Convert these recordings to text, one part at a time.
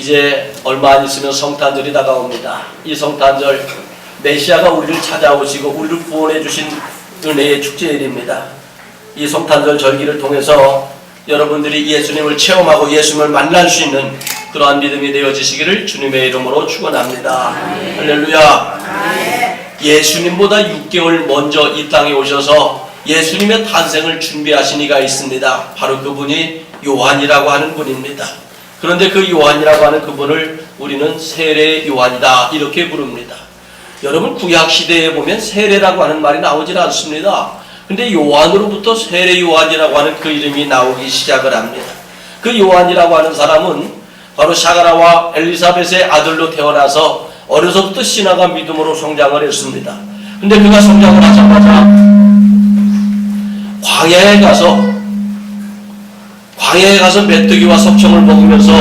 이제 얼마 안 있으면 성탄절이 다가옵니다. 이 성탄절 메시아가 우리를 찾아오시고 우리를 구원해 주신 은혜의 축제일입니다. 이 성탄절 절기를 통해서 여러분들이 예수님을 체험하고 예수님을 만날 수 있는 그러한 믿음이 되어지시기를 주님의 이름으로 축원합니다. 할렐루야. 예수님보다 6개월 먼저 이 땅에 오셔서 예수님의 탄생을 준비하신 이가 있습니다. 바로 그분이 요한이라고 하는 분입니다. 그런데 그 요한이라고 하는 그분을 우리는 세례 요한이다 이렇게 부릅니다. 여러분 구약 시대에 보면 세례라고 하는 말이 나오질 않습니다. 근데 요한으로부터 세례 요한이라고 하는 그 이름이 나오기 시작을 합니다. 그 요한이라고 하는 사람은 바로 샤가라와 엘리사벳의 아들로 태어나서 어려서부터 신앙과 믿음으로 성장을 했습니다. 근데 그가 성장을 하자마자 광야에 가서 메뚜기와 석청을 먹으면서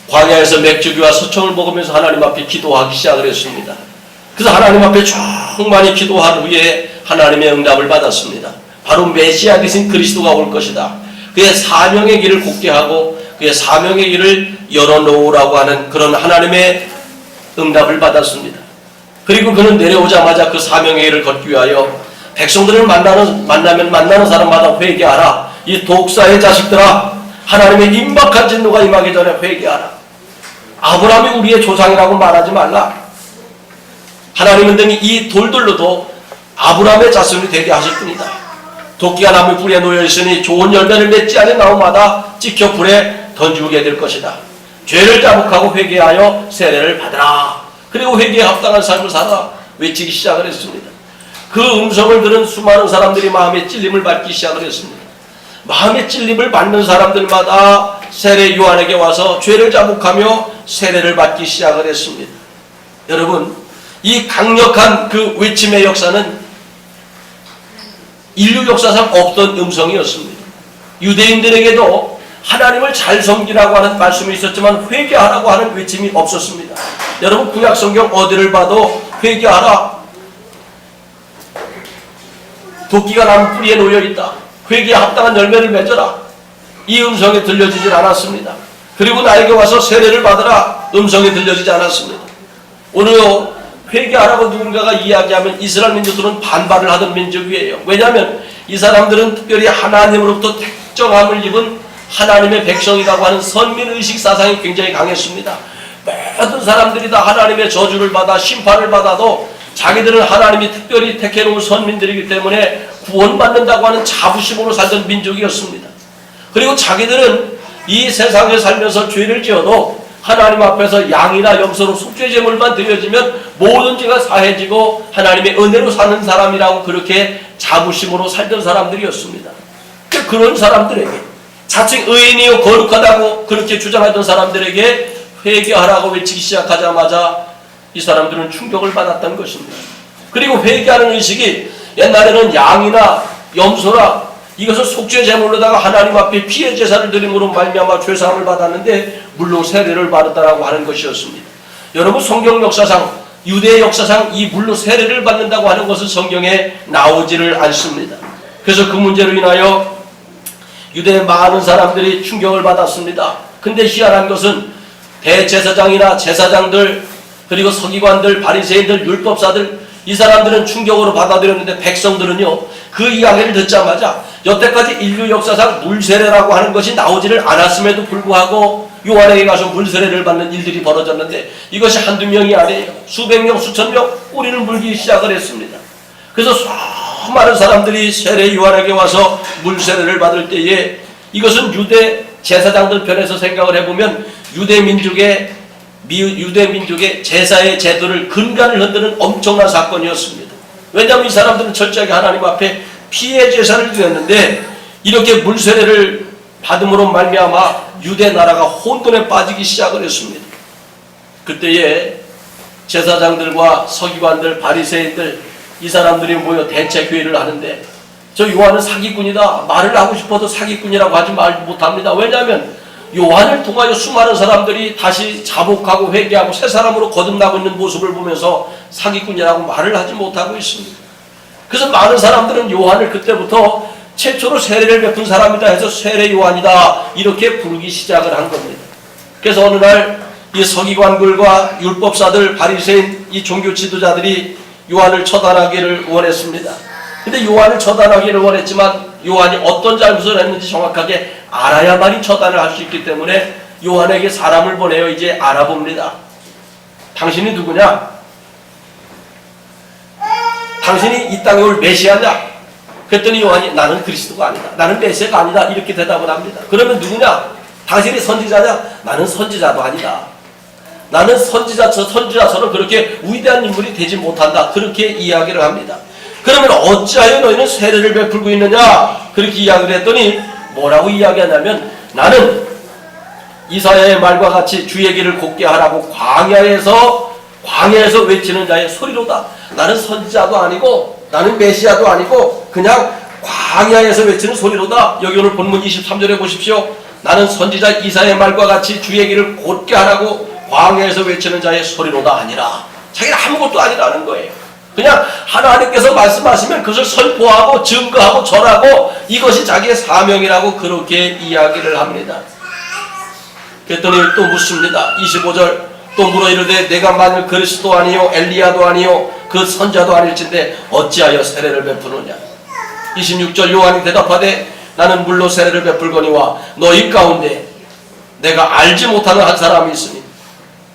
광야에서 메뚜기와 석청을 먹으면서 하나님 앞에 기도하기 시작을 했습니다. 그래서 하나님 앞에 충만히 기도한 후에 하나님의 응답을 받았습니다. 바로 메시아 되신 그리스도가 올 것이다. 그의 사명의 길을 굳게 하고 그의 사명의 길을 열어놓으라고 하는 그런 하나님의 응답을 받았습니다. 그리고 그는 내려오자마자 그 사명의 길을 걷기 위하여 백성들을 만나는 사람마다 회개하라. 이 독사의 자식들아, 하나님의 임박한 진노가 임하기 전에 회개하라. 아브라함이 우리의 조상이라고 말하지 말라. 하나님은 등이 이 돌들로도 아브라함의 자손이 되게 하실 뿐이다. 도끼가 나무 불에 놓여 있으니 좋은 열매를 맺지 않은 나무마다 찍혀 불에 던지게 될 것이다. 죄를 자복하고 회개하여 세례를 받으라. 그리고 회개에 합당한 삶을 살아 외치기 시작을 했습니다. 그 음성을 들은 수많은 사람들이 마음의 찔림을 받기 시작을 했습니다. 마음의 찔림을 받는 사람들마다 세례 요한에게 와서 죄를 자복하며 세례를 받기 시작을 했습니다. 여러분, 이 강력한 그 외침의 역사는 인류 역사상 없던 음성이었습니다. 유대인들에게도 하나님을 잘 섬기라고 하는 말씀이 있었지만 회개하라고 하는 외침이 없었습니다. 여러분 구약 성경 어디를 봐도 회개하라. 도끼가 나무 뿌리에 놓여있다. 회개에 합당한 열매를 맺어라. 이 음성이 들려지질 않았습니다. 그리고 나에게 와서 세례를 받으라. 음성이 들려지지 않았습니다. 오늘요 회개하라고 누군가가 이야기하면 이스라엘 민족들은 반발을 하던 민족이에요. 왜냐하면 이 사람들은 특별히 하나님으로부터 택정함을 입은 하나님의 백성이라고 하는 선민의식 사상이 굉장히 강했습니다. 모든 사람들이 다 하나님의 저주를 받아 심판을 받아도 자기들은 하나님이 특별히 택해놓은 선민들이기 때문에 구원받는다고 하는 자부심으로 살던 민족이었습니다. 그리고 자기들은 이 세상에 살면서 죄를 지어도 하나님 앞에서 양이나 염소로 속죄제물만 드려지면 모든 죄가 사해지고 하나님의 은혜로 사는 사람이라고 그렇게 자부심으로 살던 사람들이었습니다. 그런 사람들에게 자칭 의인이요 거룩하다고 그렇게 주장하던 사람들에게 회개하라고 외치기 시작하자마자 이 사람들은 충격을 받았던 것입니다. 그리고 회개하는 의식이 옛날에는 양이나 염소라 이것을 속죄제물로다가 하나님 앞에 피해 제사를 드림으로 말미암아 죄사함을 받았는데 물로 세례를 받았다라고 하는 것이었습니다. 여러분 성경 역사상 유대 역사상 이 물로 세례를 받는다고 하는 것은 성경에 나오지를 않습니다. 그래서 그 문제로 인하여 유대의 많은 사람들이 충격을 받았습니다. 근데 희한한 것은 대제사장이나 제사장들 그리고 서기관들 바리새인들 율법사들 이 사람들은 충격으로 받아들였는데 백성들은요 그 이야기를 듣자마자 여태까지 인류 역사상 물세례라고 하는 것이 나오지를 않았음에도 불구하고 요한에게 가서 물세례를 받는 일들이 벌어졌는데 이것이 한두 명이 아니에요. 수백 명 수천 명 뿌리를 물기 시작을 했습니다. 그래서 수많은 사람들이 세례 요한에게 와서 물세례를 받을 때에 이것은 유대 제사장들 편에서 생각을 해보면 유대 민족의 제사의 제도를 근간을 흔드는 엄청난 사건이었습니다. 왜냐하면 이 사람들은 철저하게 하나님 앞에 피해 제사를 드렸는데 이렇게 물세례를 받음으로 말미암아 유대 나라가 혼돈에 빠지기 시작을 했습니다. 그때에 제사장들과 서기관들 바리새인들 이 사람들이 모여 대책회의를 하는데 저 요한은 사기꾼이다. 말을 하고 싶어도 사기꾼이라고 하지 못합니다. 왜냐하면 요한을 통하여 수많은 사람들이 다시 자복하고 회개하고 새 사람으로 거듭나고 있는 모습을 보면서 사기꾼이라고 말을 하지 못하고 있습니다. 그래서 많은 사람들은 요한을 그때부터 최초로 세례를 베푼 사람이다 해서 세례 요한이다 이렇게 부르기 시작을 한 겁니다. 그래서 어느 날 이 서기관들과 율법사들, 바리새인, 이 종교 지도자들이 요한을 처단하기를 원했습니다. 근데 요한을 처단하기를 원했지만 요한이 어떤 잘못을 했는지 정확하게 알아야만이 처단을 할 수 있기 때문에 요한에게 사람을 보내어 이제 알아봅니다. 당신이 누구냐? 당신이 이 땅에 올 메시아냐? 그랬더니 요한이 나는 그리스도가 아니다. 나는 메시아가 아니다. 이렇게 대답을 합니다. 그러면 누구냐? 당신이 선지자냐? 나는 선지자도 아니다. 나는 선지자처럼 그렇게 위대한 인물이 되지 못한다. 그렇게 이야기를 합니다. 그러면 어찌하여 너희는 세례를 베풀고 있느냐? 그렇게 이야기를 했더니 뭐라고 이야기하냐면 나는 이사야의 말과 같이 주의 길을 곱게 하라고 광야에서 외치는 자의 소리로다. 나는 선지자도 아니고 나는 메시아도 아니고 그냥 광야에서 외치는 소리로다. 여기 오늘 본문 23절에 보십시오. 나는 선지자 이사야의 말과 같이 주의 길을 곧게 하라고 광야에서 외치는 자의 소리로다 아니라 자기는 아무것도 아니라는 거예요. 그냥 하나님께서 말씀하시면 그것을 선포하고 증거하고 전하고 이것이 자기의 사명이라고 그렇게 이야기를 합니다. 그랬더니 또 묻습니다. 25절 또 물어 이르되 내가 만일 그리스도 아니요 엘리야도 아니요 그 선자도 아닐진데 어찌하여 세례를 베푸느냐. 26절 요한이 대답하되 나는 물로 세례를 베풀거니와 너희 가운데 내가 알지 못하는 한 사람이 있으니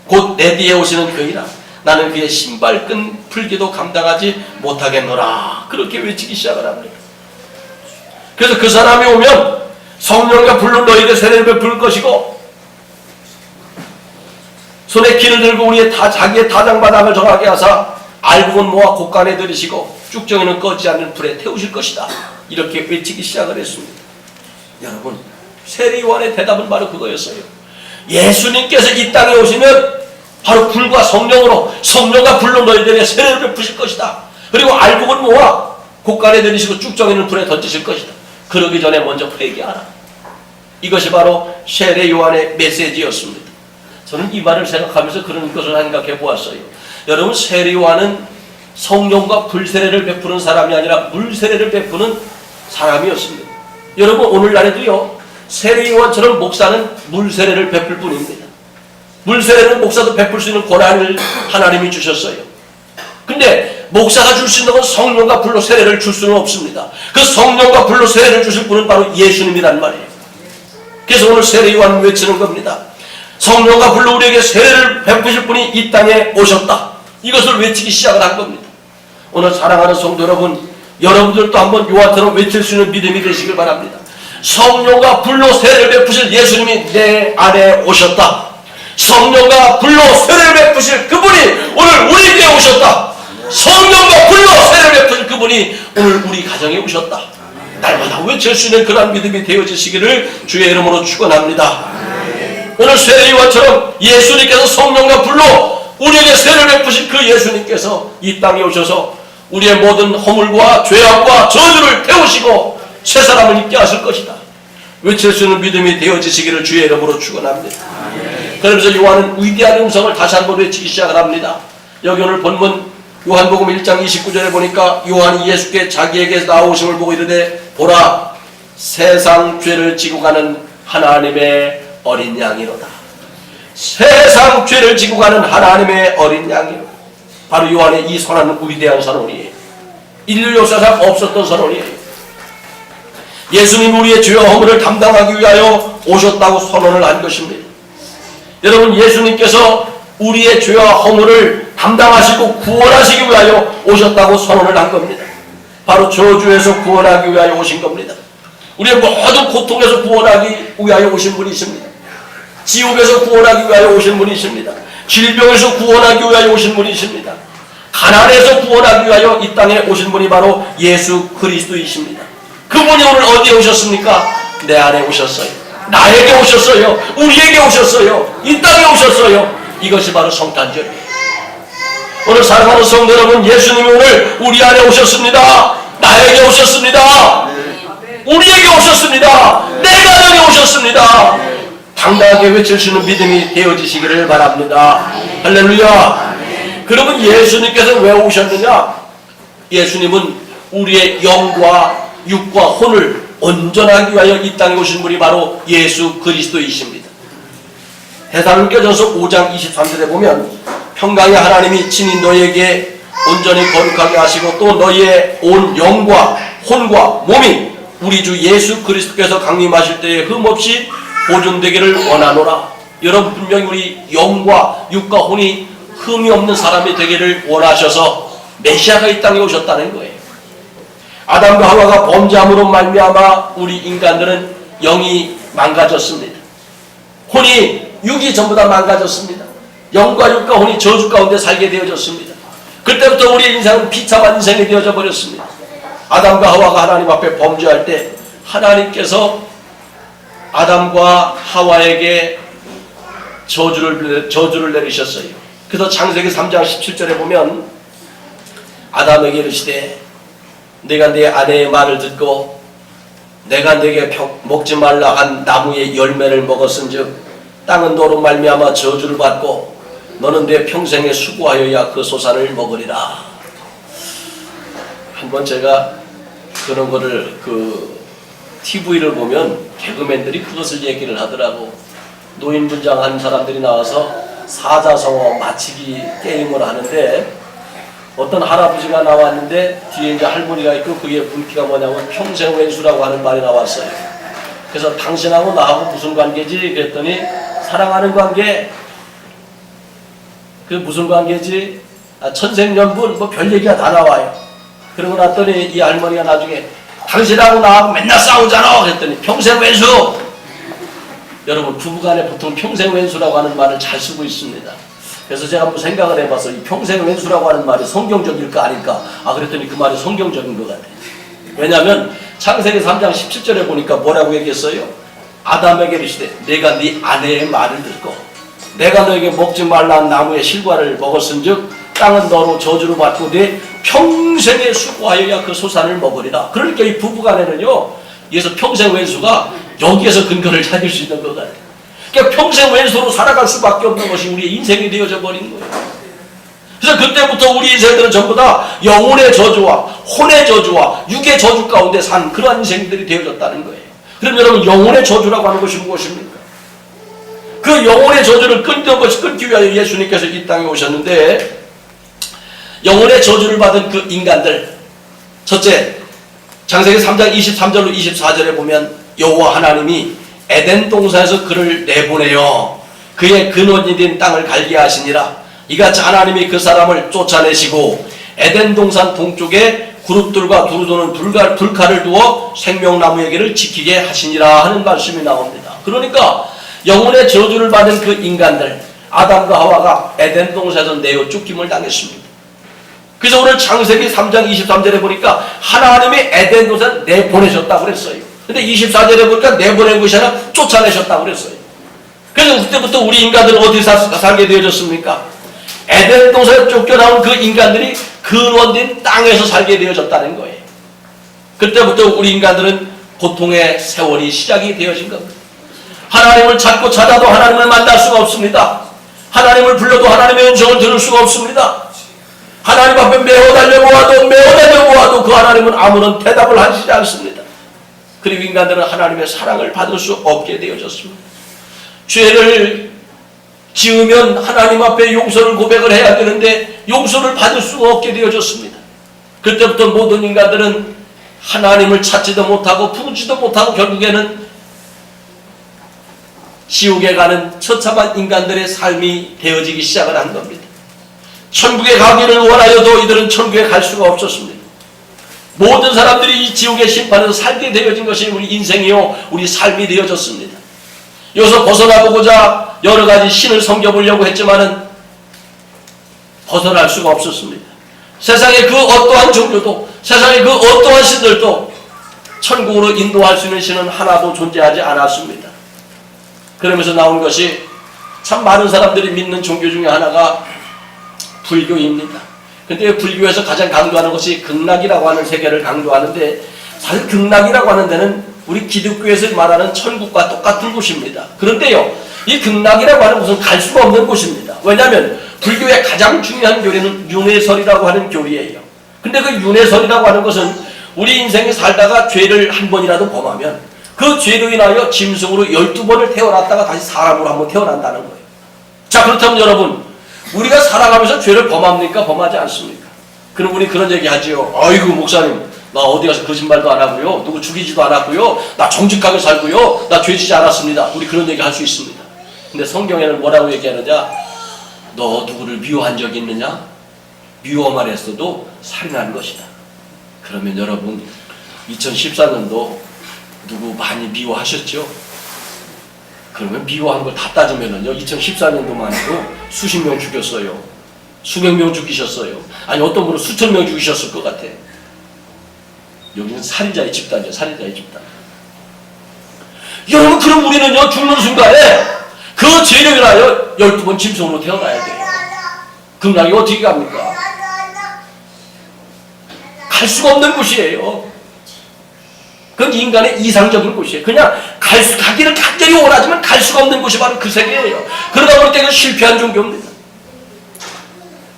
곧 내 뒤에 오시는 그이라. 나는 그의 신발끈 풀기도 감당하지 못하겠노라. 그렇게 외치기 시작을 합니다. 그래서 그 사람이 오면 성령과 불로 너희에게 세례를 베풀 것이고 손에 키를 들고 자기의 타장바닥을 정하게 하사 알곡은 모아 곳간에 들이시고 쭉정이는 꺼지지 않는 불에 태우실 것이다. 이렇게 외치기 시작을 했습니다. 여러분, 세례 요한의 대답은 바로 그거였어요. 예수님께서 이 땅에 오시면 바로 불과 성령으로 성령과 불로 너희들에게 세례를 베푸실 것이다. 그리고 알곡은 모아 곳간에 들이시고 쭉정이는 불에 던지실 것이다. 그러기 전에 먼저 회개하라. 이것이 바로 세례 요한의 메시지였습니다. 저는 이 말을 생각하면서 그런 것을 생각해 보았어요. 여러분, 세례 요한은 성령과 불세례를 베푸는 사람이 아니라 물세례를 베푸는 사람이었습니다. 여러분, 오늘날에도요 세례 요한처럼 목사는 물세례를 베풀 뿐입니다. 물세례는 목사도 베풀 수 있는 권한을 하나님이 주셨어요. 근데 목사가 줄 수 있는 건 성령과 불로 세례를 줄 수는 없습니다. 그 성령과 불로 세례를 주실 분은 바로 예수님이란 말이에요. 그래서 오늘 세례 요한 외치는 겁니다. 성령과 불로 우리에게 세례를 베푸실 분이 이 땅에 오셨다. 이것을 외치기 시작을 한 겁니다. 오늘 사랑하는 성도 여러분, 여러분들도 한번 요한처럼 외칠 수 있는 믿음이 되시길 바랍니다. 성령과 불로 세례를 베푸실 예수님이 내 안에 오셨다. 성령과 불로 세례를 베푸실 그분이 오늘 우리에게 오셨다. 성령과 불로 세례를 베푸실 그분이 오늘 우리 가정에 오셨다. 날마다 외칠 수 있는 그런 믿음이 되어지시기를 주의 이름으로 축원합니다. 오늘 세례 요한처럼 예수님께서 성령과 불로 우리에게 세례를 베푸신 그 예수님께서 이 땅에 오셔서 우리의 모든 허물과 죄악과 저주를 태우시고 새 사람을 입게 하실 것이다. 외칠 수 있는 믿음이 되어지시기를 주의 이름으로 축원합니다. 그러면서 요한은 위대한 음성을 다시 한번 외치기 시작을 합니다. 여기 오늘 본문 요한복음 1장 29절에 보니까 요한이 예수께 자기에게 나오심을 보고 이르되 보라 세상 죄를 지고 가는 하나님의 어린 양이로다. 세상 죄를 지고 가는 하나님의 어린 양이로다. 바로 요한의 이 선언은 위대한 선언이에요. 인류 역사상 없었던 선언이에요. 예수님이 우리의 죄와 허물을 담당하기 위하여 오셨다고 선언을 한 것입니다. 여러분, 예수님께서 우리의 죄와 허물을 담당하시고 구원하시기 위하여 오셨다고 선언을 한 겁니다. 바로 저주에서 구원하기 위하여 오신 겁니다. 우리의 모든 고통에서 구원하기 위하여 오신 분이십니다. 지옥에서 구원하기 위하여 오신 분이십니다. 질병에서 구원하기 위하여 오신 분이십니다. 가난에서 구원하기 위하여 이 땅에 오신 분이 바로 예수 그리스도이십니다. 그분이 오늘 어디에 오셨습니까? 내 안에 오셨어요. 나에게 오셨어요. 우리에게 오셨어요. 이 땅에 오셨어요. 이것이 바로 성탄절이에요. 오늘 사랑하는 성도 여러분, 예수님이 오늘 우리 안에 오셨습니다. 나에게 오셨습니다. 우리에게 오셨습니다. 내 가정에 오셨습니다. 당당하게 외칠 수 있는 믿음이 되어지시기를 바랍니다. 할렐루야. 그러면 예수님께서 왜 오셨느냐? 예수님은 우리의 영과 육과 혼을 온전하기 위하여 이 땅에 오신 분이 바로 예수 그리스도이십니다. 데살로니가전서 5장 23절에 보면 평강의 하나님이 친히 너희에게 온전히 거룩하게 하시고 또 너희의 온 영과 혼과 몸이 우리 주 예수 그리스도께서 강림하실 때에 흠없이 보존되기를 원하노라. 여러분 분명히 우리 영과 육과 혼이 흠이 없는 사람이 되기를 원하셔서 메시아가 이 땅에 오셨다는 거예요. 아담과 하와가 범죄함으로 말미암아 우리 인간들은 영이 망가졌습니다. 혼이 육이 전부 다 망가졌습니다. 영과 육과 혼이 저주 가운데 살게 되어졌습니다. 그때부터 우리의 인생은 비참한 인생이 되어져 버렸습니다. 아담과 하와가 하나님 앞에 범죄할 때 하나님께서 아담과 하와에게 저주를 내리셨어요. 그래서 창세기 3장 17절에 보면 아담에게 이르시되 내가 내 아내의 말을 듣고 내가 내게 먹지 말라 한 나무의 열매를 먹었은즉 땅은 너로 말미암아 저주를 받고 너는 내 평생에 수고하여야 그 소산을 먹으리라. 한번 제가 그런 거를 TV를 보면 개그맨들이 그것을 얘기를 하더라고. 노인분장한 사람들이 나와서 사자성어 맞히기 게임을 하는데 어떤 할아버지가 나왔는데 뒤에 이제 할머니가 있고 그게 문기가 뭐냐면 평생 왼수라고 하는 말이 나왔어요. 그래서 당신하고 나하고 무슨 관계지? 그랬더니 사랑하는 관계. 그 무슨 관계지? 천생연분 뭐 별 얘기가 다 나와요. 그러고 났더니 이 할머니가 나중에 당신하고 나하고 맨날 싸우잖아. 그랬더니 평생 왼수. 여러분 부부간에 보통 평생 왼수라고 하는 말을 잘 쓰고 있습니다. 그래서 제가 한번 생각을 해봐서 이 평생 왼수라고 하는 말이 성경적일까 아닐까? 그랬더니 그 말이 성경적인 것 같아요. 왜냐하면 창세기 3장 17절에 보니까 뭐라고 얘기했어요? 아담에게 이르시되 내가 네 아내의 말을 듣고 내가 너에게 먹지 말라는 나무의 실과를 먹었은즉 땅은 너로 저주를 받고 네 평생에 수고하여야 그 소산을 먹으리라. 그러니까 이 부부간에는요, 그래서 평생 왼수가 여기에서 근거를 찾을 수 있는 것 같아요. 그러니까 평생 왼수로 살아갈 수밖에 없는 것이 우리의 인생이 되어져 버린 거예요. 그래서 그때부터 우리 인생들은 전부 다 영혼의 저주와 혼의 저주와 육의 저주 가운데 산 그러한 인생들이 되어졌다는 거예요. 그럼 여러분 영혼의 저주라고 하는 것이 무엇입니까? 그 영혼의 저주를 끊기 위하여 예수님께서 이 땅에 오셨는데 영혼의 저주를 받은 그 인간들, 첫째 창세기 3장 23절로 24절에 보면 여호와 하나님이 에덴 동산에서 그를 내보내어 그의 근원이 된 땅을 갈게 하시니라. 이같이 하나님이 그 사람을 쫓아내시고 에덴 동산 동쪽에 그룹들과 두루도는 불칼을 두어 생명나무에게를 지키게 하시니라 하는 말씀이 나옵니다. 그러니까 영혼의 저주를 받은 그 인간들 아담과 하와가 에덴 동산에서 내어 쫓김을 당했습니다. 그래서 오늘 창세기 3장 23절에 보니까 하나님이 에덴 동산 내보내셨다고 그랬어요. 근데 24절에 보니까 내보낸 것이 아니라 쫓아내셨다고 그랬어요. 그래서 그때부터 우리 인간들은 어디서 살게 되어졌습니까? 에덴 동산에 쫓겨나온 그 인간들이 근원된 땅에서 살게 되어졌다는 거예요. 그때부터 우리 인간들은 고통의 세월이 시작이 되어진 겁니다. 하나님을 찾고 찾아도 하나님을 만날 수가 없습니다. 하나님을 불러도 하나님의 음성을 들을 수가 없습니다. 하나님 앞에 매어 달려보아도 그 하나님은 아무런 대답을 하시지 않습니다. 그리고 인간들은 하나님의 사랑을 받을 수 없게 되어졌습니다. 죄를 지으면 하나님 앞에 용서를 고백을 해야 되는데 용서를 받을 수가 없게 되어졌습니다. 그때부터 모든 인간들은 하나님을 찾지도 못하고 부르지도 못하고 결국에는 지옥에 가는 처참한 인간들의 삶이 되어지기 시작을 한 겁니다. 천국에 가기를 원하여도 이들은 천국에 갈 수가 없었습니다. 모든 사람들이 이 지옥의 심판에서 살게 되어진 것이 우리 인생이요 우리 삶이 되어졌습니다. 여기서 벗어나보고자 여러 가지 신을 섬겨보려고 했지만은 벗어날 수가 없었습니다. 세상의 그 어떠한 종교도 세상의 그 어떠한 신들도 천국으로 인도할 수 있는 신은 하나도 존재하지 않았습니다. 그러면서 나온 것이 참 많은 사람들이 믿는 종교 중에 하나가 불교입니다. 근데 불교에서 가장 강조하는 것이 극락이라고 하는 세계를 강조하는데 사실 극락이라고 하는 데는 우리 기독교에서 말하는 천국과 똑같은 곳입니다. 그런데요, 이 극락이라고 하는 곳은 갈 수가 없는 곳입니다. 왜냐하면 불교의 가장 중요한 교리는 윤회설이라고 하는 교리예요. 근데 그 윤회설이라고 하는 것은 우리 인생에 살다가 죄를 한 번이라도 범하면 그 죄로 인하여 짐승으로 12번을 태어났다가 다시 사람으로 한번 태어난다는 거예요. 자, 그렇다면 여러분, 우리가 살아가면서 죄를 범합니까? 범하지 않습니까? 그럼 우리 그런 얘기 하지요. 아이고 목사님, 나 어디 가서 거짓말도 안 하고요, 누구 죽이지도 않았고요, 나 정직하게 살고요, 나 죄 지지 않았습니다. 우리 그런 얘기 할 수 있습니다. 근데 성경에는 뭐라고 얘기하느냐? 너 누구를 미워한 적이 있느냐? 미워만 했어도 살인한 것이다. 그러면 여러분, 2014년도 누구 많이 미워하셨죠? 그러면 미워한 걸 다 따지면은요, 2014년도만 해도 수십 명 죽였어요. 수백 명 죽이셨어요. 아니, 어떤 분은 수천 명 죽이셨을 것 같아. 여기는 살인자의 집단이죠. 살인자의 집단. 여러분, 그럼 우리는요, 죽는 순간에 그 죄를 인하여 12번 짐승으로 태어나야 돼요. 그럼 나이 어떻게 갑니까? 갈 수가 없는 곳이에요. 그건 인간의 이상적인 곳이에요. 그냥 가기를 간절히 원하지만 갈 수가 없는 곳이 바로 그 세계예요. 그러다 보니까 이건 실패한 종교입니다.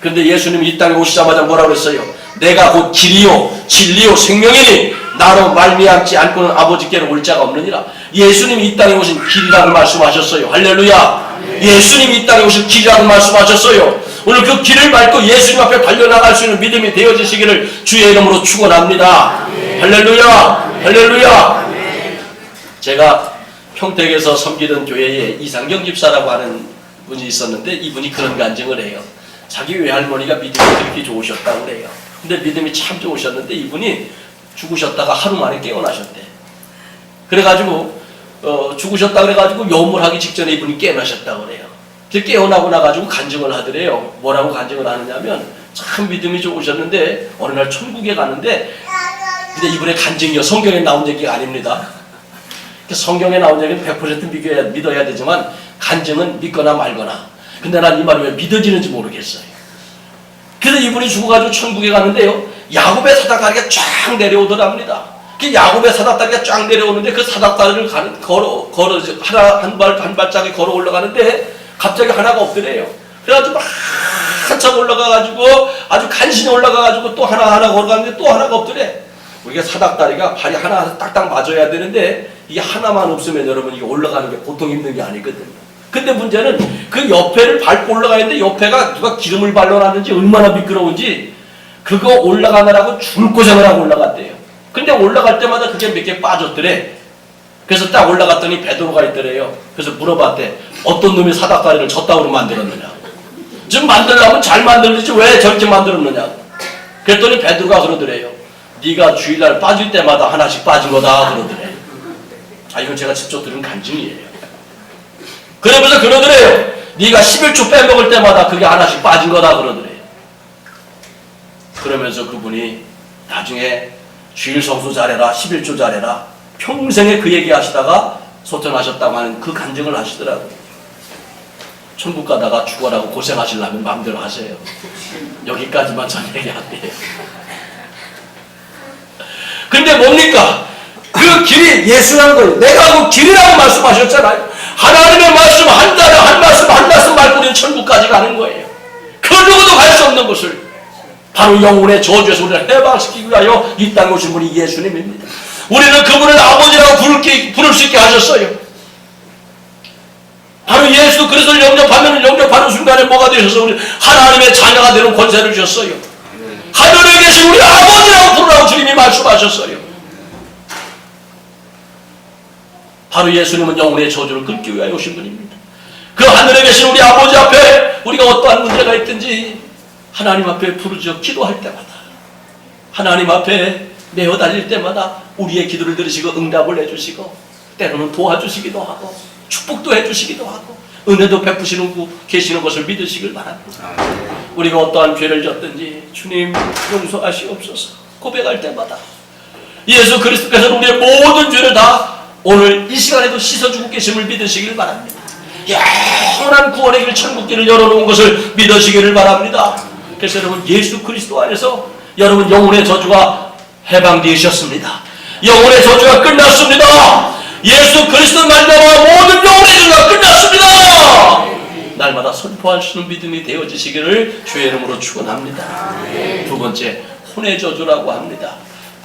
그런데 예수님이 이 땅에 오시자마자 뭐라고 그랬어요? 내가 곧 길이요 진리요 생명이니 나로 말미암지 않고는 아버지께로 올 자가 없느니라. 예수님이 이 땅에 오신 길이라고 말씀하셨어요. 할렐루야. 예수님이 이 땅에 오신 길이라고 말씀하셨어요. 오늘 그 길을 밟고 예수님 앞에 달려나갈 수 있는 믿음이 되어지시기를 주의 이름으로 축원합니다. 할렐루야. 할렐루야. 제가 평택에서 섬기던 교회에 이상경 집사라고 하는 분이 있었는데, 이분이 그런 간증을 해요. 자기 외할머니가 믿음이 그렇게 좋으셨다고 그래요. 근데 믿음이 참 좋으셨는데 이분이 죽으셨다가 하루 만에 깨어나셨대. 그래가지고 죽으셨다 그래가지고 요물하기 직전에 이분이 깨어나셨다고 그래요. 깨어나고 나가지고 간증을 하더래요. 뭐라고 간증을 하느냐면, 참 믿음이 좋으셨는데 어느 날 천국에 가는데, 근데 이분의 간증이요, 성경에 나온 얘기가 아닙니다. 성경에 나온 얘기는 100% 믿어야 되지만 간증은 믿거나 말거나. 근데 난 이 말이 왜 믿어지는지 모르겠어요. 그래서 이분이 죽어가지고 천국에 가는데요, 야곱의 사닥다리가 쫙 내려오더랍니다. 그 야곱의 사닥다리가 쫙 내려오는데 그 사닥다리를 한 발짝에 걸어 올라가는데 갑자기 하나가 없더래요. 그래가지고 막 한참 올라가가지고 아주 간신히 올라가가지고 또 하나 걸어가는데 또 하나가 없더래. 우리가 사닥다리가 발이 하나 딱딱 맞아야 되는데 이게 하나만 없으면 여러분 이게 올라가는 게 보통 힘든 게 아니거든요. 근데 문제는 그 옆에를 밟고 올라가는데 옆에가 누가 기름을 발라놨는지 얼마나 미끄러운지 그거 올라가느라고 줄고생을 하고 올라갔대요. 근데 올라갈 때마다 그게 몇 개 빠졌더래. 그래서 딱 올라갔더니 베드로가 있더래요. 그래서 물어봤대. 어떤 놈이 사닥다리를 저따구로 만들었느냐. 좀 만들려면 잘 만들지 왜 저렇게 만들었느냐. 그랬더니 베드로가 그러더래요. 네가 주일날 빠질 때마다 하나씩 빠진 거다 그러더래. 아, 이건 제가 직접 들은 간증이에요. 그러면서 그러더래요. 네가 11조 빼먹을 때마다 그게 하나씩 빠진 거다 그러더래요. 그러면서 그분이 나중에 주일 성수 잘해라, 11조 잘해라, 평생에 그 얘기 하시다가 소천하셨다고 하는 그 간증을 하시더라고요. 천국 가다가 죽어라고 고생하시려면 마음대로 하세요. 여기까지만 전 얘기할게요. 근데 뭡니까? 그 길이 예수라는 거예요. 내가 그 길이라고 말씀하셨잖아요. 하나님의 말씀 한 달에 한 말씀 말고 우리는 천국까지 가는 거예요. 그 누구도 갈 수 없는 곳을 바로 영혼의 저주에서 우리를 해방시키기 위하여 이 땅에 오신 분이 예수님입니다. 우리는 그분을 아버지라고 부를 수 있게 하셨어요. 바로 예수 그리스도를 영접하는 순간에 뭐가 되셔서 우리 하나님의 자녀가 되는 권세를 주셨어요. 하늘에 계신 우리 아버지라고 부르라고 주님이 말씀하셨어요. 바로 예수님은 영혼의 저주를 끊기 위하여 오신 분입니다. 그 하늘에 계신 우리 아버지 앞에 우리가 어떠한 문제가 있든지 하나님 앞에 부르짖어 기도할 때마다, 하나님 앞에 매어 달릴 때마다 우리의 기도를 들으시고 응답을 해주시고 때로는 도와주시기도 하고 축복도 해주시기도 하고 은혜도 베푸시는 계시는 것을 믿으시길 바랍니다. 우리가 어떠한 죄를 졌든지 주님 용서하시옵소서 고백할 때마다 예수 그리스도께서는 우리의 모든 죄를 다 오늘 이 시간에도 씻어주고 계심을 믿으시길 바랍니다. 영원한 구원의 길 천국길을 열어놓은 것을 믿으시기를 바랍니다. 그래서 여러분 예수 그리스도 안에서 여러분 영혼의 저주가 해방되셨습니다. 영혼의 저주가 끝났습니다. 예수 그리스도 말미암아 모든 영혼의 저주가 끝났습니다. 날마다 선포할 수 있는 믿음이 되어지시기를 주의 이름으로 축원합니다. 두 번째 혼의 저주라고 합니다.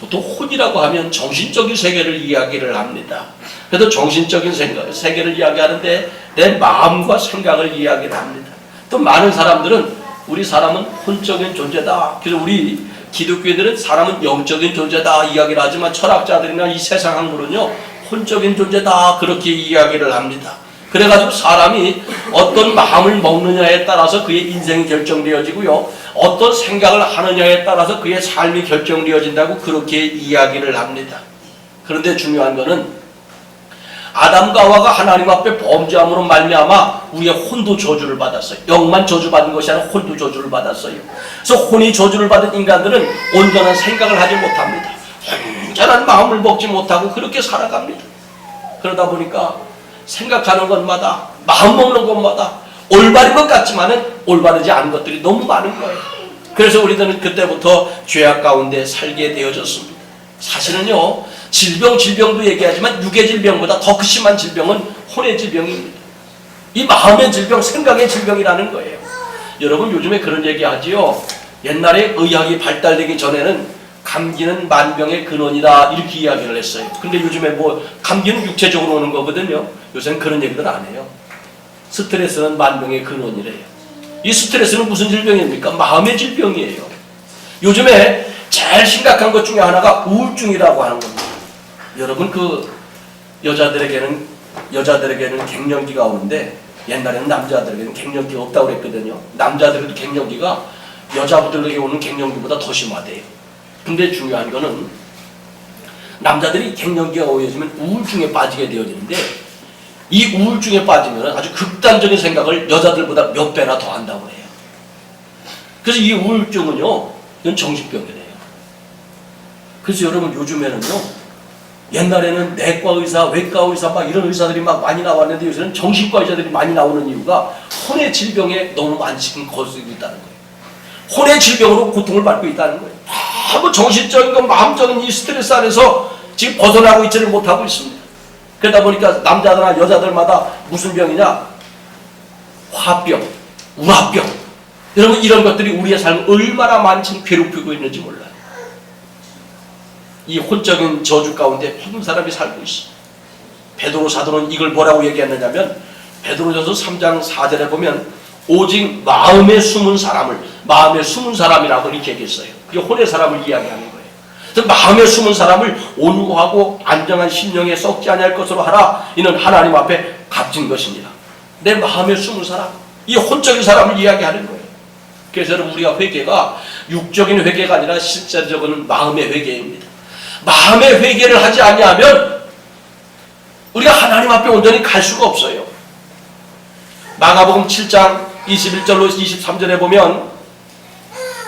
보통 혼이라고 하면 정신적인 세계를 이야기를 합니다. 그래도 정신적인 세계를 이야기하는데 내 마음과 생각을 이야기를 합니다. 또 많은 사람들은 우리 사람은 혼적인 존재다. 그래서 우리 기독교인들은 사람은 영적인 존재다 이야기를 하지만 철학자들이나 이 세상 학문은요 혼적인 존재다 그렇게 이야기를 합니다. 그래가지고 사람이 어떤 마음을 먹느냐에 따라서 그의 인생이 결정되어지고요 어떤 생각을 하느냐에 따라서 그의 삶이 결정되어진다고 그렇게 이야기를 합니다. 그런데 중요한 것은 아담과 하와가 하나님 앞에 범죄함으로 말미암아 우리의 혼도 저주를 받았어요. 영만 저주받은 것이 아니라 혼도 저주를 받았어요. 그래서 혼이 저주를 받은 인간들은 온전한 생각을 하지 못합니다. 온전한 마음을 먹지 못하고 그렇게 살아갑니다. 그러다 보니까 생각하는 것마다 마음 먹는 것마다 올바른 것 같지만은 올바르지 않은 것들이 너무 많은 거예요. 그래서 우리들은 그때부터 죄악 가운데 살게 되어졌습니다. 사실은요 질병도 얘기하지만 육의 질병보다 더 심한 질병은 혼의 질병입니다. 이 마음의 질병, 생각의 질병이라는 거예요. 여러분 요즘에 그런 얘기하지요. 옛날에 의학이 발달되기 전에는 감기는 만병의 근원이다 이렇게 이야기를 했어요. 근데 요즘에 뭐 감기는 육체적으로 오는 거거든요. 요새는 그런 얘기들 안 해요. 스트레스는 만병의 근원이래요. 이 스트레스는 무슨 질병입니까? 마음의 질병이에요. 요즘에 제일 심각한 것 중에 하나가 우울증이라고 하는 겁니다. 여러분 그 여자들에게는 갱년기가 오는데 옛날에는 남자들에게는 갱년기가 없다고 그랬거든요. 남자들에게도 갱년기가 여자분들에게 오는 갱년기보다 더 심하대요. 근데 중요한 거는 남자들이 갱년기가 오해지면 우울증에 빠지게 되어지는데 이 우울증에 빠지면 아주 극단적인 생각을 여자들보다 몇 배나 더 한다고 해요. 그래서 이 우울증은요 이건 정신병이래요. 그래서 여러분 요즘에는요 옛날에는 내과 의사, 외과 의사 막 이런 의사들이 막 많이 나왔는데 요새는 정신과 의사들이 많이 나오는 이유가 혼의 질병에 너무 많이 지금 거슬리고 있다는 거예요. 혼의 질병으로 고통을 받고 있다는 거예요. 너무 정신적인 것, 마음적인 이 스트레스 안에서 지금 벗어나고 있지를 못하고 있습니다. 그러다 보니까 남자들이나 여자들마다 무슨 병이냐? 화병, 우화병. 여러분 이런 것들이 우리의 삶을 얼마나 많이 지금 괴롭히고 있는지 몰라요. 이 혼적인 저주 가운데 모든 사람이 살고 있어. 베드로 사도는 이걸 뭐라고 얘기했느냐면 베드로전서 3장 4절에 보면 오직 마음에 숨은 사람이라고 이렇게 얘기했어요. 그게 혼의 사람을 이야기하는 거예요. 그래서 마음에 숨은 사람을 온유하고 안정한 심령에 썩지 아니할 것으로 하라. 이는 하나님 앞에 값진 것입니다. 내 마음에 숨은 사람, 이 혼적인 사람을 이야기하는 거예요. 그래서 우리가 회개가 육적인 회개가 아니라 실제적인 마음의 회개입니다. 마음의 회개를 하지 아니하면 우리가 하나님 앞에 온전히 갈 수가 없어요. 마가복음 7장 21절로 23절에 보면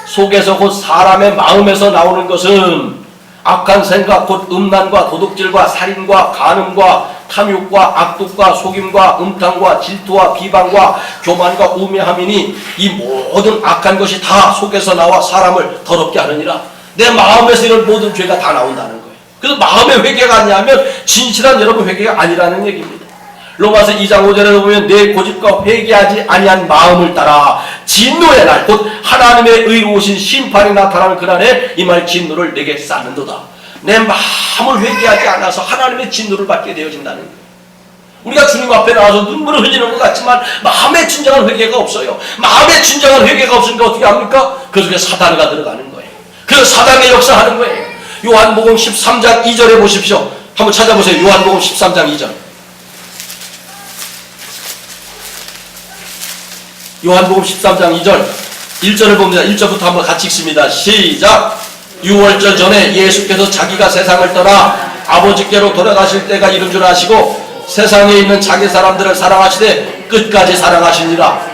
속에서 곧 사람의 마음에서 나오는 것은 악한 생각 곧 음란과 도둑질과 살인과 간음과 탐욕과 악독과 속임과 음탕과 질투와 비방과 교만과 우매함이니 이 모든 악한 것이 다 속에서 나와 사람을 더럽게 하느니라. 내 마음에서 이런 모든 죄가 다 나온다는 거예요. 그래서 마음의 회개가 아니하면 진실한 여러분 회개가 아니라는 얘기입니다. 로마서 2장 5절에 보면 내 고집과 회개하지 아니한 마음을 따라 진노의 날 곧 하나님의 의로우신 심판이 나타나는 그날에 이 말 진노를 내게 쌓는도다. 내 마음을 회개하지 않아서 하나님의 진노를 받게 되어진다는 거예요. 우리가 주님 앞에 나와서 눈물을 흘리는 것 같지만 마음의 진정한 회개가 없어요. 마음의 진정한 회개가 없으니까 어떻게 합니까? 그 속에 사단가 들어가는 거예요. 그래서 사단의 역사하는 거예요. 요한복음 13장 2절에 보십시오. 한번 찾아보세요. 요한복음 13장 2절. 요한복음 13장 2절 1절을 봅니다. 1절부터 한번 같이 읽습니다. 시작. 6월절 전에 예수께서 자기가 세상을 떠나 아버지께로 돌아가실 때가 이른 줄 아시고 세상에 있는 자기 사람들을 사랑하시되 끝까지 사랑하시니라.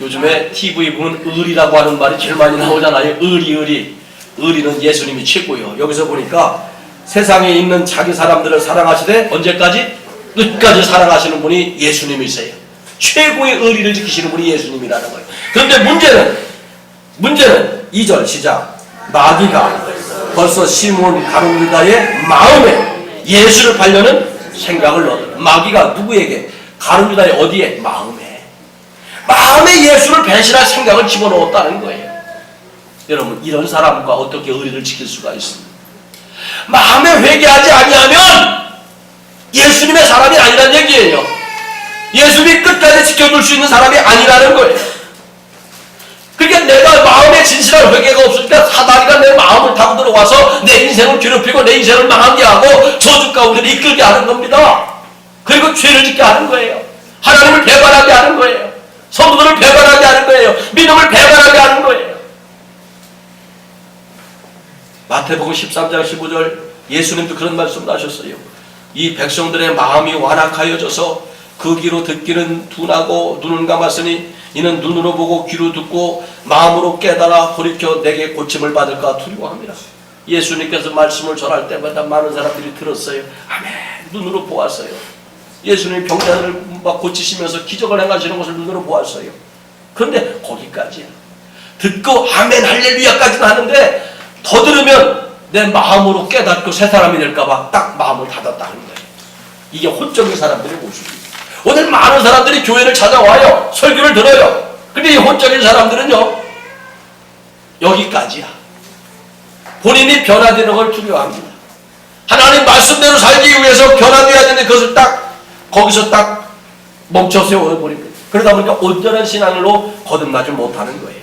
요즘에 TV 보면 의리라고 하는 말이 제일 많이 나오잖아요. 의리는 예수님이 최고예요. 여기서 보니까 세상에 있는 자기 사람들을 사랑하시되 언제까지? 끝까지 사랑하시는 분이 예수님이세요. 최고의 의리를 지키시는 분이 예수님이라는 거예요. 그런데 문제는 2절 시작. 마귀가 벌써 시몬 가룟유다의 마음에 예수를 팔려는 생각을 넣어요. 마귀가 누구에게? 가룟유다의 어디에? 마음에 예수를 배신할 생각을 집어넣었다는 거예요. 여러분 이런 사람과 어떻게 의리를 지킬 수가 있습니까? 마음에 회개하지 아니하면 예수님의 사람이 아니란 얘기예요. 예수님이 끝까지 지켜줄 수 있는 사람이 아니라는 거예요. 그러니까 내가 마음에 진실한 회개가 없으니까 사단이가 내 마음을 타고 들어와서 내 인생을 괴롭히고 내 인생을 망하게 하고 저주 가운데 이끌게 하는 겁니다. 그리고 죄를 짓게 하는 거예요. 하나님을 배반하게 하는 거예요. 성도들을 배반하게 하는 거예요. 믿음을 배반하게 하는 거예요. 마태복음 13장 15절 예수님도 그런 말씀을 하셨어요. 이 백성들의 마음이 완악하여져서 그 귀로 듣기는 둔하고 눈을 감았으니 이는 눈으로 보고 귀로 듣고 마음으로 깨달아 돌이켜 내게 고침을 받을까 두려워합니다. 예수님께서 말씀을 전할 때마다 많은 사람들이 들었어요. 아멘. 눈으로 보았어요. 예수님이 병자들을 막 고치시면서 기적을 행하시는 것을 눈으로 보았어요. 그런데 거기까지야. 듣고 아멘 할렐루야까지는 하는데 더 들으면 내 마음으로 깨닫고 새 사람이 될까봐 딱 마음을 닫았다는 거예요. 이게 혼적인 사람들의 모습이에요. 오늘 많은 사람들이 교회를 찾아와요. 설교를 들어요. 근데 이 혼적인 사람들은요, 여기까지야. 본인이 변화되는 걸 두려워합니다. 하나님 말씀대로 살기 위해서 변화되어야 되는데 그것을 딱 거기서 딱 멈춰 세워버립니다. 그러다 보니까 온전한 신앙으로 거듭나지 못하는 거예요.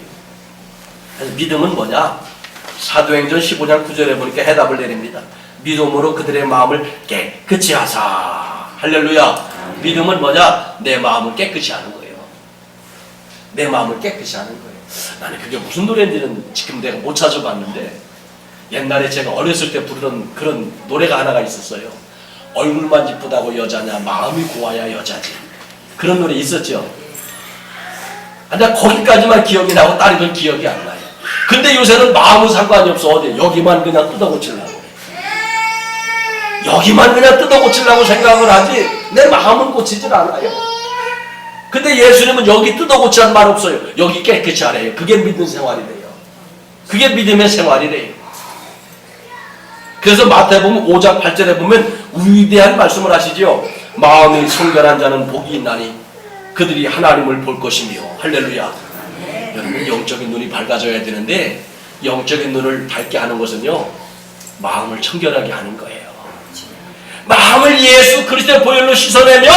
그래서 믿음은 뭐냐? 사도행전 15장 9절에 보니까 해답을 내립니다. 믿음으로 그들의 마음을 깨끗이 하사. 할렐루야. 믿음은 뭐냐? 내 마음을 깨끗이 하는 거예요. 내 마음을 깨끗이 하는 거예요. 나는 그게 무슨 노래인지는 지금 내가 못 찾아봤는데 옛날에 제가 어렸을 때 부르던 그런 노래가 하나가 있었어요. 얼굴만 이쁘다고 여자냐 마음이 고와야 여자지. 그런 노래 있었죠. 근데 거기까지만 기억이 나고 다른 건 기억이 안 나요. 근데 요새는 마음은 상관이 없어. 어디 여기만 그냥 뜯어고치려고. 여기만 그냥 뜯어고치려고 생각을 하지 내 마음은 고치질 않아요. 근데 예수님은 여기 뜯어고치라는 말 없어요. 여기 깨끗이 하래요. 그게 믿는 생활이래요. 그게 믿음의 생활이래요. 그래서 마태복음 5장 8절에 보면 위대한 말씀을 하시죠. 마음이 성결한 자는 복이 있나니 그들이 하나님을 볼 것이며. 할렐루야. 여러분 영적인 눈이 밝아져야 되는데 영적인 눈을 밝게 하는 것은요 마음을 청결하게 하는 거예요. 마음을 예수 그리스도의 보혈로 씻어내면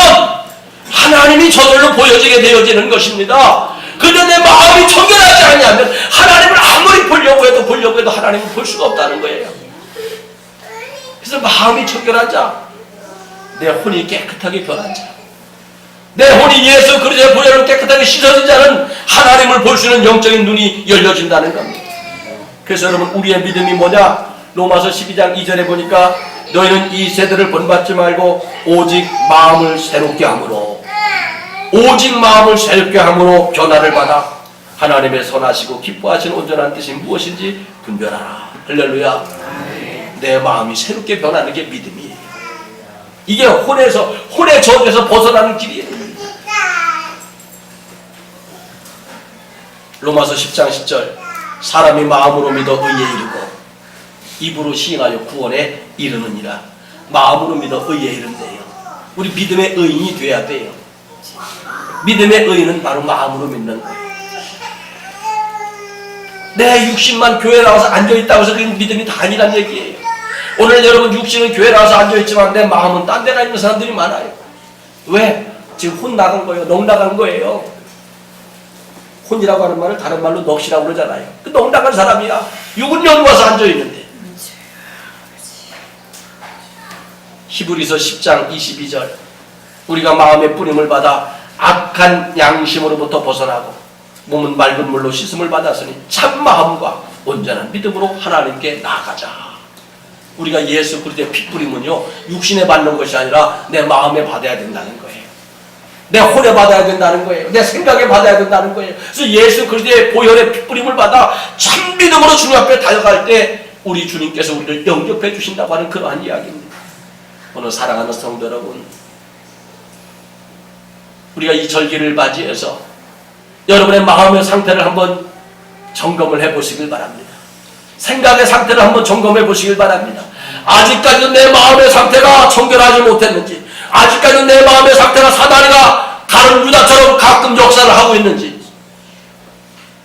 하나님이 저절로 보여지게 되어지는 것입니다. 그런데 내 마음이 청결하지 않냐면 하나님을 아무리 보려고 해도 하나님을 볼 수가 없다는 거예요. 그래서 마음이 청결하자, 내 혼이 깨끗하게 변한 자, 내 혼이 예수 그리스도의 보혈로 깨끗하게 씻어진 자는 하나님을 볼 수 있는 영적인 눈이 열려진다는 겁니다. 그래서 여러분 우리의 믿음이 뭐냐? 로마서 12장 2절에 보니까 너희는 이 세대를 본받지 말고 오직 마음을 새롭게 함으로 변화를 받아 하나님의 선하시고 기뻐하시는 온전한 뜻이 무엇인지 분별하라. 할렐루야. 내 마음이 새롭게 변하는 게 믿음이에요. 이게 혼의 저주에서 벗어나는 길이에요. 로마서 10장 10절 사람이 마음으로 믿어 의에 이르고 입으로 시인하여 구원에 이르느니라. 마음으로 믿어 의에 이른대요. 우리 믿음의 의인이 돼야 돼요. 믿음의 의인은 바로 마음으로 믿는 거예요. 내 육신만 교회 나와서 앉아있다고 해서 그 믿음이 다 아니란 얘기예요. 오늘 여러분 육신은 교회 나와서 앉아있지만 내 마음은 딴 데가 있는 사람들이 많아요. 왜? 지금 혼 나간 거예요. 넋 나간 거예요. 혼이라고 하는 말을 다른 말로 넋이라고 그러잖아요. 그 넋 나간 사람이야. 육은 여기 와서 앉아있는데. 히브리서 10장 22절 우리가 마음의 뿌림을 받아 악한 양심으로부터 벗어나고 몸은 맑은 물로 씻음을 받았으니 참 마음과 온전한 믿음으로 하나님께 나아가자. 우리가 예수 그리스도의 피 뿌림은요 육신에 받는 것이 아니라 내 마음에 받아야 된다는 거예요. 내 혼에 받아야 된다는 거예요. 내 생각에 받아야 된다는 거예요. 그래서 예수 그리스도의 보혈의 피 뿌림을 받아 참 믿음으로 주님 앞에 다가갈 때 우리 주님께서 우리를 영접해 주신다고 하는 그러한 이야기입니다. 오늘 사랑하는 성도 여러분, 우리가 이 절기를 맞이해서 여러분의 마음의 상태를 한번 점검을 해보시길 바랍니다. 생각의 상태를 한번 점검해 보시길 바랍니다. 아직까지도 내 마음의 상태가 청결하지 못했는지, 아직까지도 내 마음의 상태가 사다리가 가는 유다처럼 가끔 역사를 하고 있는지,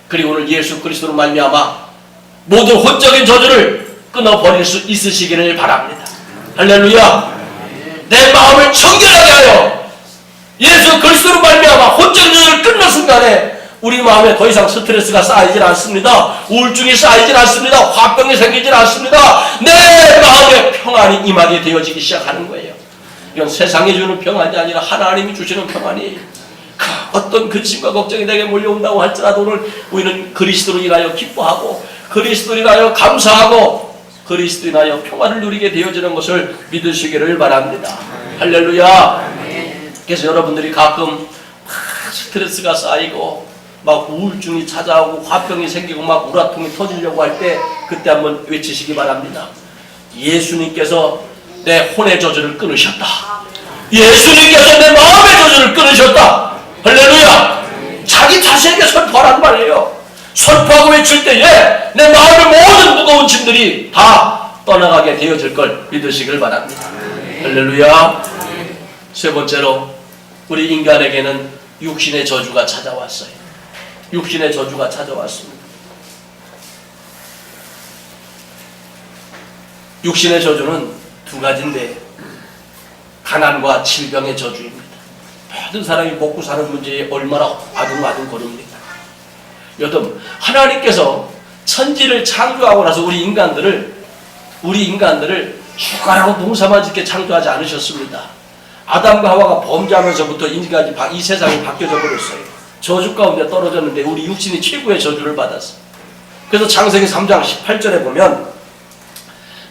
그리고 오늘 예수 그리스도로 말미암아 모든 혼적인 저주를 끊어버릴 수 있으시기를 바랍니다. 할렐루야. 내 마음을 청결하게 하여 예수 그리스도로 말미암아 혼전을 끊는 순간에 우리 마음에 더 이상 스트레스가 쌓이질 않습니다. 우울증이 쌓이질 않습니다. 화병이 생기질 않습니다. 내 마음에 평안이 임하게 되어지기 시작하는 거예요. 이건 세상이 주는 평안이 아니라 하나님이 주시는 평안이에요. 어떤 근심과 걱정이 내게 몰려온다고 할지라도 오늘 우리는 그리스도로 인하여 기뻐하고 그리스도로 인하여 감사하고 그리스도로 인하여 평안을 누리게 되어지는 것을 믿으시기를 바랍니다. 할렐루야. 그래서 여러분들이 가끔 스트레스가 쌓이고 막 우울증이 찾아오고 화병이 생기고 막 우라통이 터지려고 할 때 그때 한번 외치시기 바랍니다. 예수님께서 내 혼의 저주를 끊으셨다. 예수님께서 내 마음의 저주를 끊으셨다. 할렐루야. 자기 자신에게 선포하란 말이에요. 선포하고 외칠 때에 내 마음의 모든 무거운 짐들이 다 떠나가게 되어질 걸 믿으시길 바랍니다. 할렐루야. 세 번째로 우리 인간에게는 육신의 저주가 찾아왔어요. 육신의 저주가 찾아왔습니다. 육신의 저주는 두 가지인데 가난과 질병의 저주입니다. 모든 사람이 먹고 사는 문제에 얼마나 아둥아둥거립니까? 여러분, 하나님께서 천지를 창조하고 나서 우리 인간들을 죽어라고 농사만 짓게 창조하지 않으셨습니다. 아담과 하와가 범죄하면서부터 인간이 이 세상이 바뀌어져 버렸어요. 저주 가운데 떨어졌는데 우리 육신이 최고의 저주를 받았어요. 그래서 창세기 3장 18절에 보면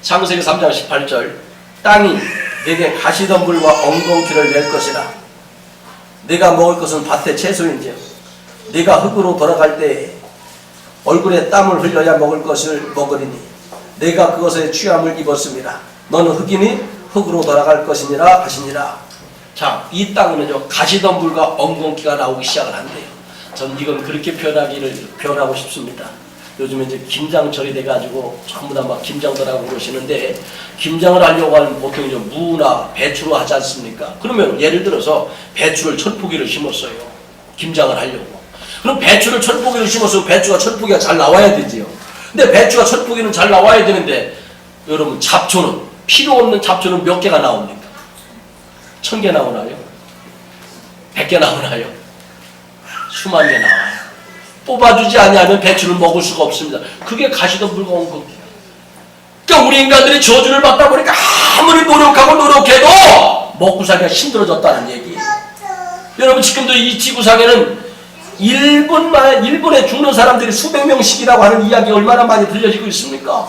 창세기 3장 18절 땅이 내게 가시덤불과 엉겅퀴를 낼 것이라. 네가 먹을 것은 밭의 채소인지요. 네가 흙으로 돌아갈 때 얼굴에 땀을 흘려야 먹을 것을 먹으리니 네가 그것에 취함을 입었습니다. 너는 흙이니 흙으로 돌아갈 것이니라 하시니라. 자, 이 땅은요 가시덤불과 엉겅퀴가 나오기 시작을 한대요. 전 이건 그렇게 표현하고 싶습니다. 요즘에 이제 김장철이 돼가지고 전부 다 막 김장들 하고 그러시는데 김장을 하려고 하면 보통 이제 무나 배추로 하지 않습니까? 그러면 예를 들어서 배추를 1000포기를 심었어요. 김장을 하려고. 그럼 배추를 1000포기를 심었으면 배추가 1000포기가 잘 나와야 되지요. 근데 배추가 1000포기는 잘 나와야 되는데 여러분 잡초는 필요 없는 잡초는 몇 개가 나옵니까? 1000개 나오나요? 100개 나오나요? 수만 개 나와요. 뽑아주지 아니하면 배추를 먹을 수가 없습니다. 그게 가시덤불과 엉겅퀴. 그러니까 우리 인간들이 저주를 받다 보니까 아무리 노력해도 먹고 살기가 힘들어졌다는 얘기예요. 여러분 지금도 이 지구상에는 일본에 죽는 사람들이 수백 명씩이라고 하는 이야기 얼마나 많이 들려지고 있습니까?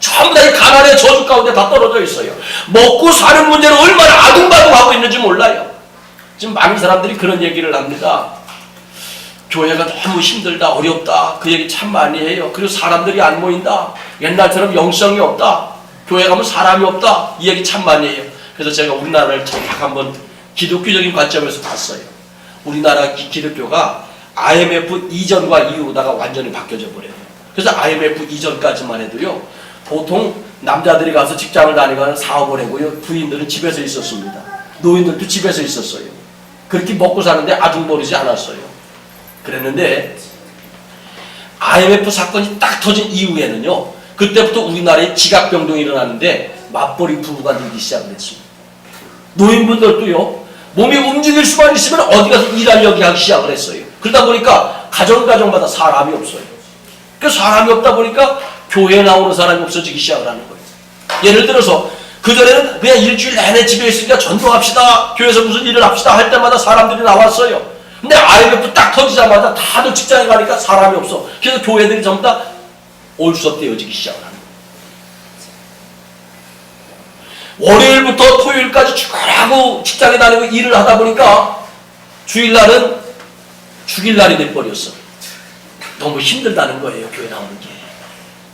전부 다 이 가난의 저주 가운데 다 떨어져 있어요. 먹고 사는 문제를 얼마나 아둥바둥하고 있는지 몰라요. 지금 많은 사람들이 그런 얘기를 합니다. 교회가 너무 힘들다, 어렵다. 그 얘기 참 많이 해요. 그리고 사람들이 안 모인다. 옛날처럼 영성이 없다. 교회 가면 사람이 없다. 이 얘기 참 많이 해요. 그래서 제가 우리나라를 딱 한번 기독교적인 관점에서 봤어요. 우리나라 기독교가 IMF 이전과 이후로다가 완전히 바뀌어져 버려요. 그래서 IMF 이전까지만 해도요. 보통 남자들이 가서 직장을 다니거나 사업을 하고요. 부인들은 집에서 있었습니다. 노인들도 집에서 있었어요. 그렇게 먹고 사는데 아둥거리지 않았어요. 그랬는데 IMF 사건이 딱 터진 이후에는요. 그때부터 우리나라에 지각병동이 일어났는데 맞벌이 부부가 늘기 시작을 했습니다. 노인분들도요. 몸이 움직일 수만 있으면 어디 가서 일하려고 하기 시작을 했어요. 그러다 보니까 가정마다 사람이 없어요. 그 사람이 없다 보니까 교회에 나오는 사람이 없어지기 시작을 하는 거예요. 예를 들어서 그전에는 그냥 일주일 내내 집에 있으니까 전도합시다. 교회에서 무슨 일을 합시다 할 때마다 사람들이 나왔어요. 근데 IMF 딱 터지자마자 다들 직장에 가니까 사람이 없어. 그래서 교회들이 전부 다 올수업되어지기 시작을 하는 거예요. 월요일부터 토요일까지 죽으라고 직장에 다니고 일을 하다 보니까 주일날은 죽일날이 돼버렸어. 너무 힘들다는 거예요. 교회 나오는 게.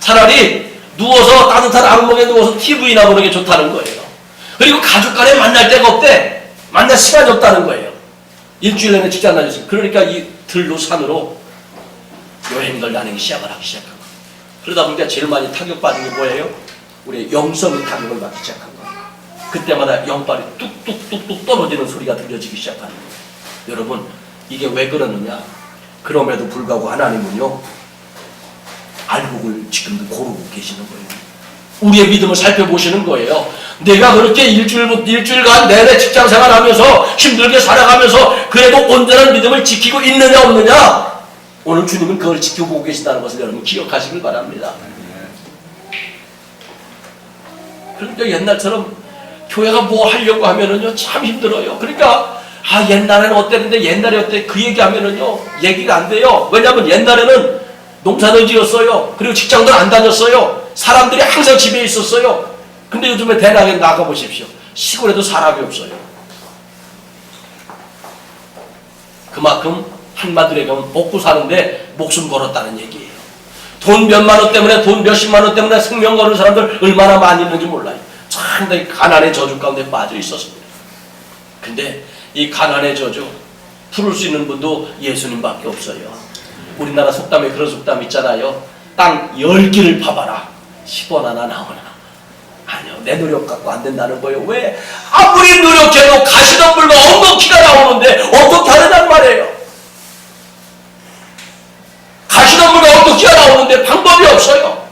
차라리 누워서 따뜻한 안목에 누워서 TV나 보는 게 좋다는 거예요. 그리고 가족 간에 만날 데가 없대. 만날 시간이 없다는 거예요. 일주일 내내 직장 다녔어요. 그러니까 이 들로 산으로 여행을 다니기 시작한 거예요. 그러다 보니까 제일 많이 타격받은 게 뭐예요? 우리 영성이 타격을 받기 시작한 거예요. 그때마다 영빨이 뚝뚝뚝뚝 떨어지는 소리가 들려지기 시작하는 거예요. 여러분 이게 왜 그러느냐? 그럼에도 불구하고 하나님은요 알고 회복을 지금도 고르고 계시는 거예요. 우리의 믿음을 살펴보시는 거예요. 내가 그렇게 일주일간 내내 직장 생활하면서 힘들게 살아가면서 그래도 온전한 믿음을 지키고 있느냐 없느냐, 오늘 주님은 그걸 지켜보고 계신다는 것을 여러분 기억하시길 바랍니다. 그러니까 옛날처럼 교회가 뭐 하려고 하면은요 참 힘들어요. 그러니까 옛날에는 어땠는데 옛날에 어때 그 얘기하면은요 얘기가 안 돼요. 왜냐하면 옛날에는 농사는 지었어요. 그리고 직장도 안 다녔어요. 사람들이 항상 집에 있었어요. 근데 요즘에 대낮에 나가보십시오. 시골에도 사람이 없어요. 그만큼 한마디로 가면 먹고 사는데 목숨 걸었다는 얘기예요. 돈 몇만 원 때문에, 돈 몇십만 원 때문에 생명 거는 사람들 얼마나 많이 있는지 몰라요. 상당히 가난의 저주 가운데 빠져 있었습니다. 근데 이 가난의 저주 풀을 수 있는 분도 예수님밖에 없어요. 우리나라 속담에 그런 속담 있잖아요. 땅 10개를 파봐라 10원 하나 나오나. 아니요, 내 노력 갖고 안 된다는 거예요. 왜? 아무리 노력해도 가시덤불과 엉겅퀴가 나오는데 어떻게 하느냐는 말이에요. 가시덤불과 엉겅퀴가 나오는데 방법이 없어요.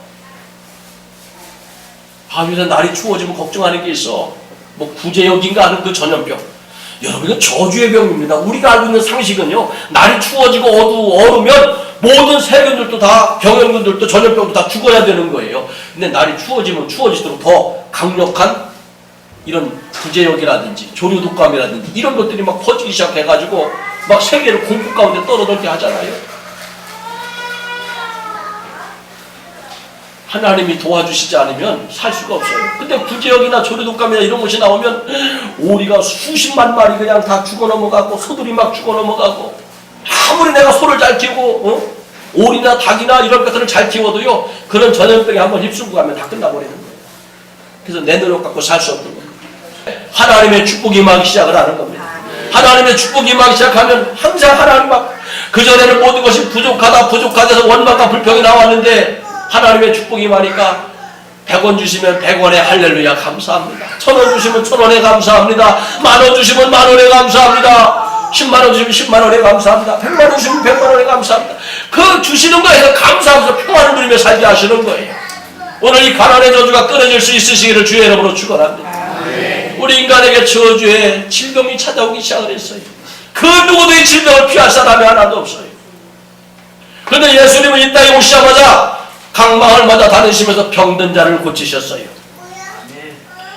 요새 날이 추워지면 걱정하는 게 있어. 뭐 구제역인가 하는 그 전염병. 여러분, 이건 저주의 병입니다. 우리가 알고 있는 상식은요, 날이 추워지고 얼으면 모든 세균들도 다, 병원균들도 전염병도 다 죽어야 되는 거예요. 근데 날이 추워지면 추워질수록 더 강력한 이런 구제역이라든지 조류독감이라든지 이런 것들이 막 퍼지기 시작해가지고 막 세계를 공포 가운데 떨어들게 하잖아요. 하나님이 도와주시지 않으면 살 수가 없어요. 근데 구제역이나 조류독감이나 이런 것이 나오면 오리가 수십만 마리 그냥 다 죽어 넘어가고, 소들이 막 죽어 넘어가고, 아무리 내가 소를 잘 키우고 오리나 닭이나 이런 것들을 잘 키워도요, 그런 전염병에 한번 휩쓸고 가면 다 끝나버리는 거예요. 그래서 내 노력 갖고 살 수 없는 겁니다. 하나님의 축복이 임하기 시작을 하는 겁니다. 하나님의 축복이 임하기 시작하면 항상 하나님 막, 그전에는 모든 것이 부족하다해서 원망과 불평이 나왔는데 하나님의 축복이 임하니까 100원 주시면 100원에 할렐루야 감사합니다. 1000원 주시면 1000원에 감사합니다. 만원 주시면 만원에 감사합니다. 10만원 주시면 10만원에 감사합니다. 100만원 주시면 100만원에 감사합니다. 그 주시는 거에서 감사하면서 평안을 누리며 살게 하시는 거예요. 오늘 이 가난의 저주가 끊어질 수 있으시기를 주의 이름으로 축원합니다. 우리 인간에게 저주의 질병이 찾아오기 시작을 했어요. 그 누구도 이 질병을 피할 사람이 하나도 없어요. 그런데 예수님은 이 땅에 오시자마자 각 마을마다 다니시면서 병든 자를 고치셨어요.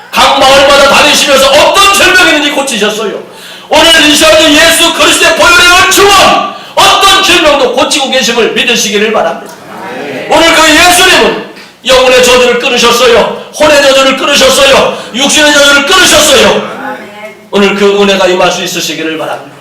각 마을마다 다니시면서 어떤 질병이 있는지 고치셨어요. 오늘 이 시간에 예수 그리스도의 보혈의 은총은 어떤 질병도 고치고 계심을 믿으시기를 바랍니다. 오늘 그 예수님은 영혼의 저주를 끊으셨어요. 혼의 저주를 끊으셨어요. 육신의 저주를 끊으셨어요. 오늘 그 은혜가 임할 수 있으시기를 바랍니다.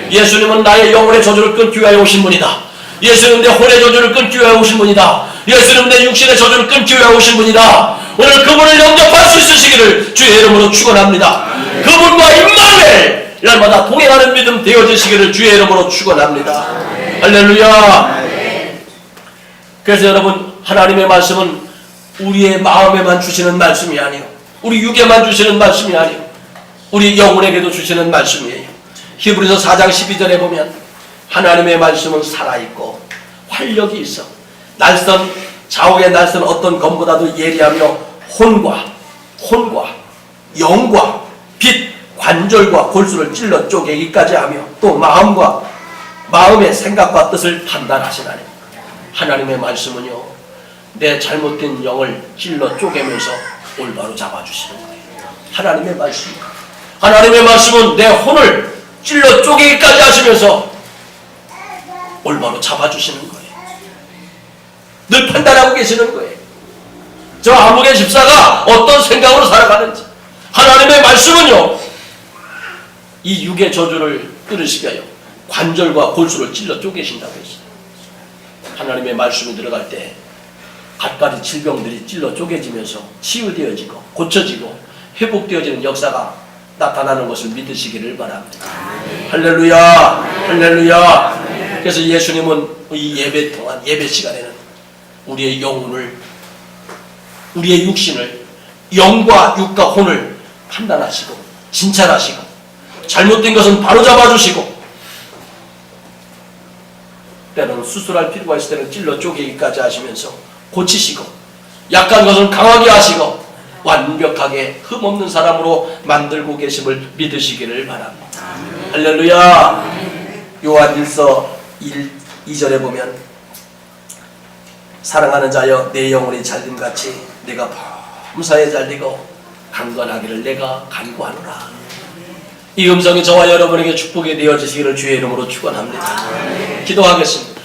예수님은 나의 영혼의 저주를 끊기 위하여 오신 분이다. 예수님은 내 혼의 저주를 끊기 위하여 오신 분이다. 예수님은 내 육신의 저주를 끊기 위하여 오신 분이다. 오늘 그분을 영접할 수 있으시기를 주의 이름으로 축원합니다. 그분과 임마누엘 날마다 동행하는 믿음 되어지시기를 주의 이름으로 축원합니다. 할렐루야. 그래서 여러분, 하나님의 말씀은 우리의 마음에만 주시는 말씀이 아니에요. 우리 육에만 주시는 말씀이 아니에요. 우리 영혼에게도 주시는 말씀이에요. 히브리서 4장 12절에 보면 하나님의 말씀은 살아있고 활력이 있어 좌우의 날선 어떤 검보다도 예리하며 혼과 영과 빛, 관절과 골수를 찔러 쪼개기까지 하며 또 마음의 생각과 뜻을 판단하시나니. 하나님의 말씀은요, 내 잘못된 영을 찔러 쪼개면서 올바로 잡아주시는 거예요. 하나님의 말씀은 내 혼을 찔러 쪼개기까지 하시면서 올바로 잡아주시는 거예요. 늘 판단하고 계시는 거예요. 저 아무개 집사가 어떤 생각으로 살아가는지. 하나님의 말씀은요, 이 육의 저주를 끊으시기 위하여 관절과 골수를 찔러 쪼개신다고 했어요. 하나님의 말씀이 들어갈 때 갖가지 질병들이 찔러 쪼개지면서 치유되어지고 고쳐지고 회복되어지는 역사가 나타나는 것을 믿으시기를 바랍니다. 할렐루야. 할렐루야. 그래서 예수님은 이 예배 동안, 예배 시간에는 우리의 영혼을, 우리의 육신을, 영과 육과 혼을 판단하시고 진찰하시고 잘못된 것은 바로잡아주시고, 때로는 수술할 필요가 있을 때는 찔러 쪼개기까지 하시면서 고치시고 약한 것을 강하게 하시고 완벽하게 흠없는 사람으로 만들고 계심을 믿으시기를 바랍니다. 할렐루야. 요한일서 2절에 보면 사랑하는 자여 내 영혼이 잘림같이 내가 범사에 잘리고 강건하기를 내가 간구하노라. 이 음성이 저와 여러분에게 축복이 되어지시기를 주의 이름으로 축원합니다. 기도하겠습니다.